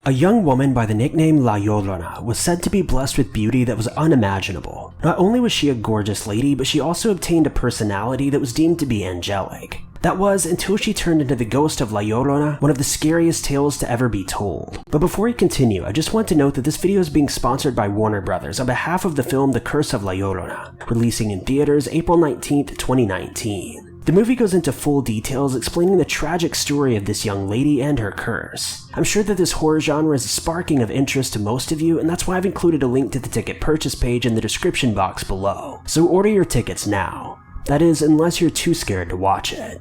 A young woman by the nickname LLorona was said to be blessed with beauty that was unimaginable. Not only was she a gorgeous lady, but she also obtained a personality that was deemed to be angelic. That was, until she turned into the ghost of LLorona, one of the scariest tales to ever be told. But before we continue, I just want to note that this video is being sponsored by Warner Brothers on behalf of the film The Curse of LLorona, releasing in theaters April 19th, 2019. The movie goes into full details explaining the tragic story of this young lady and her curse. I'm sure that this horror genre is sparking of interest to most of you, and that's why I've included a link to the ticket purchase page in the description box below. So order your tickets now. That is, unless you're too scared to watch it.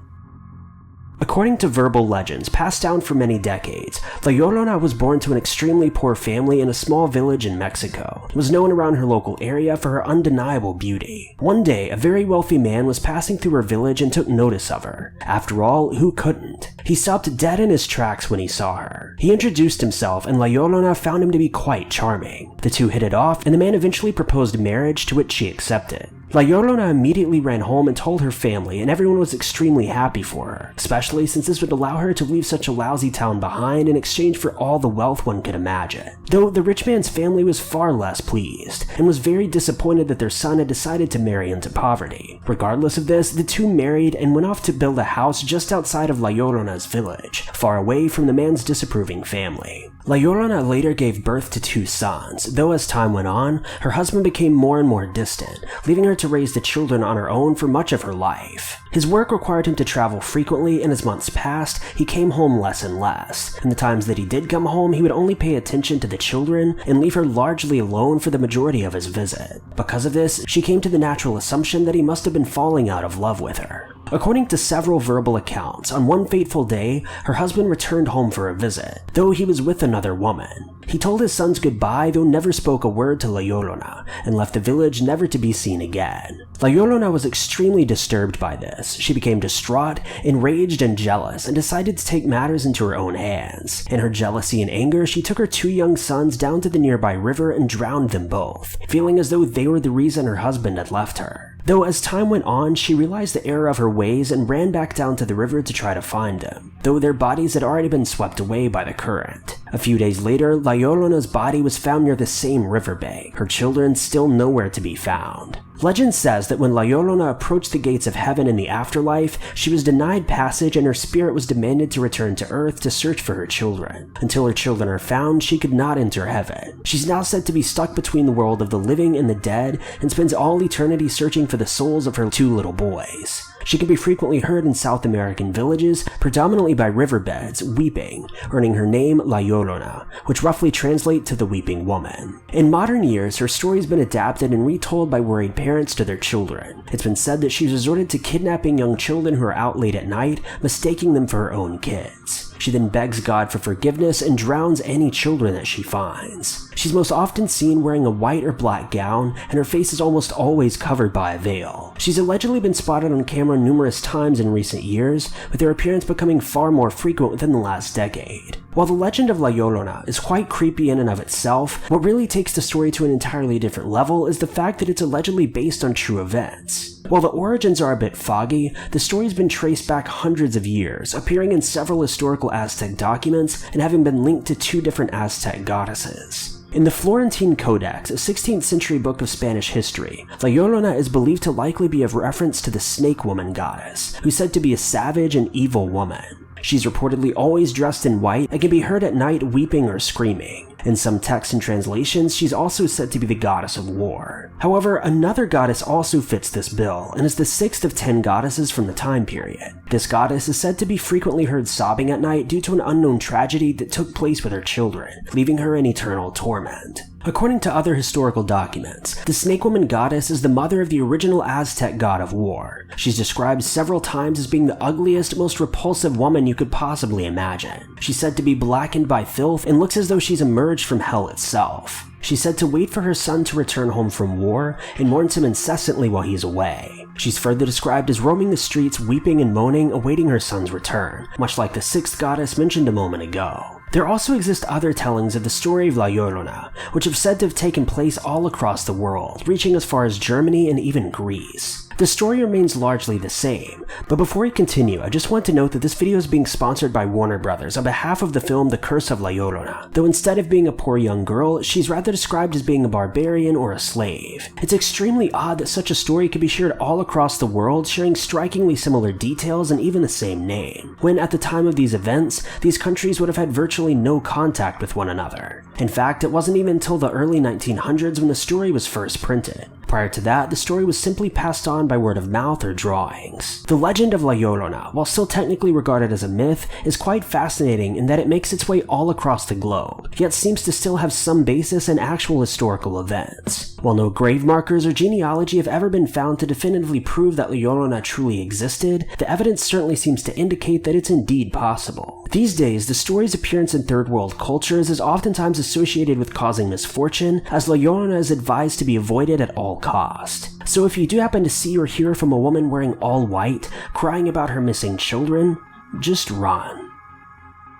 According to verbal legends passed down for many decades, LLorona was born to an extremely poor family in a small village in Mexico. It was known around her local area for her undeniable beauty. One day, a very wealthy man was passing through her village and took notice of her. After all, who couldn't? He stopped dead in his tracks when he saw her. He introduced himself, and LLorona found him to be quite charming. The two hit it off, and the man eventually proposed marriage, to which she accepted. LLorona immediately ran home and told her family, and everyone was extremely happy for her, especially since this would allow her to leave such a lousy town behind in exchange for all the wealth one could imagine. Though the rich man's family was far less pleased, and was very disappointed that their son had decided to marry into poverty. Regardless of this, the two married and went off to build a house just outside of LLorona's village, far away from the man's disapproving family. LLorona later gave birth to 2 sons, though as time went on, her husband became more and more distant, leaving her to raise the children on her own for much of her life. His work required him to travel frequently, and as months passed, he came home less and less. And the times that he did come home, he would only pay attention to the children and leave her largely alone for the majority of his visit. Because of this, she came to the natural assumption that he must have been falling out of love with her. According to several verbal accounts, on one fateful day, her husband returned home for a visit, though he was with another woman. He told his sons goodbye, though never spoke a word to LLorona, and left the village never to be seen again. LLorona was extremely disturbed by this. She became distraught, enraged, and jealous, and decided to take matters into her own hands. In her jealousy and anger, she took her 2 young sons down to the nearby river and drowned them both, feeling as though they were the reason her husband had left her. Though as time went on, she realized the error of her ways and ran back down to the river to try to find them, though their bodies had already been swept away by the current. A few days later, LLorona's body was found near the same riverbank, her children still nowhere to be found. Legend says that when LLorona approached the gates of heaven in the afterlife, she was denied passage and her spirit was demanded to return to earth to search for her children. Until her children are found, she could not enter heaven. She's now said to be stuck between the world of the living and the dead and spends all eternity searching for the souls of her 2 little boys. She can be frequently heard in South American villages, predominantly by riverbeds, weeping, earning her name LLorona, which roughly translates to the weeping woman. In modern years, her story has been adapted and retold by worried parents to their children. It's been said that she's resorted to kidnapping young children who are out late at night, mistaking them for her own kids. She then begs God for forgiveness and drowns any children that she finds. She's most often seen wearing a white or black gown, and her face is almost always covered by a veil. She's allegedly been spotted on camera numerous times in recent years, with her appearance becoming far more frequent within the last decade. While the legend of LLorona is quite creepy in and of itself, what really takes the story to an entirely different level is the fact that it's allegedly based on true events. While the origins are a bit foggy, the story's been traced back hundreds of years, appearing in several historical Aztec documents and having been linked to 2 different Aztec goddesses. In the Florentine Codex, a 16th century book of Spanish history, LLorona is believed to likely be a reference to the Snake Woman goddess, who's said to be a savage and evil woman. She's reportedly always dressed in white and can be heard at night weeping or screaming. In some texts and translations, she's also said to be the goddess of war. However, another goddess also fits this bill, and is the 6th of 10 goddesses from the time period. This goddess is said to be frequently heard sobbing at night due to an unknown tragedy that took place with her children, leaving her in eternal torment. According to other historical documents, the Snake Woman goddess is the mother of the original Aztec god of war. She's described several times as being the ugliest, most repulsive woman you could possibly imagine. She's said to be blackened by filth and looks as though she's emerged from hell itself. She's said to wait for her son to return home from war and mourns him incessantly while he's away. She's further described as roaming the streets weeping and moaning, awaiting her son's return, much like the 6th goddess mentioned a moment ago. There also exist other tellings of the story of LLorona, which have said to have taken place all across the world, reaching as far as Germany and even Greece. The story remains largely the same, but before we continue, I just want to note that this video is being sponsored by Warner Brothers on behalf of the film The Curse of LLorona, though instead of being a poor young girl, she's rather described as being a barbarian or a slave. It's extremely odd that such a story could be shared all across the world, sharing strikingly similar details and even the same name, when at the time of these events, these countries would have had virtually no contact with one another. In fact, it wasn't even until the early 1900s when the story was first printed. Prior to that, the story was simply passed on by word of mouth or drawings. The legend of LLorona, while still technically regarded as a myth, is quite fascinating in that it makes its way all across the globe, yet seems to still have some basis in actual historical events. While no grave markers or genealogy have ever been found to definitively prove that LLorona truly existed, the evidence certainly seems to indicate that it's indeed possible. These days, the story's appearance in third world cultures is oftentimes associated with causing misfortune, as LLorona is advised to be avoided at all cost. So if you do happen to see or hear from a woman wearing all white, crying about her missing children, just run.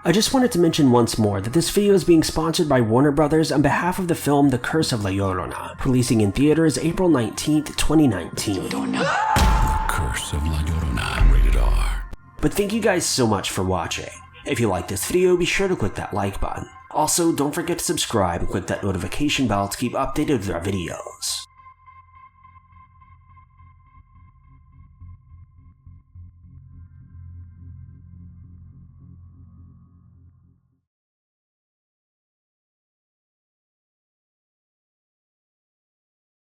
I just wanted to mention once more that this video is being sponsored by Warner Brothers on behalf of the film The Curse of LLorona, releasing in theaters April 19th, 2019. The Curse of LLorona, rated R. But thank you guys so much for watching. If you like this video, be sure to click that like button. Also, don't forget to subscribe and click that notification bell to keep updated with our videos.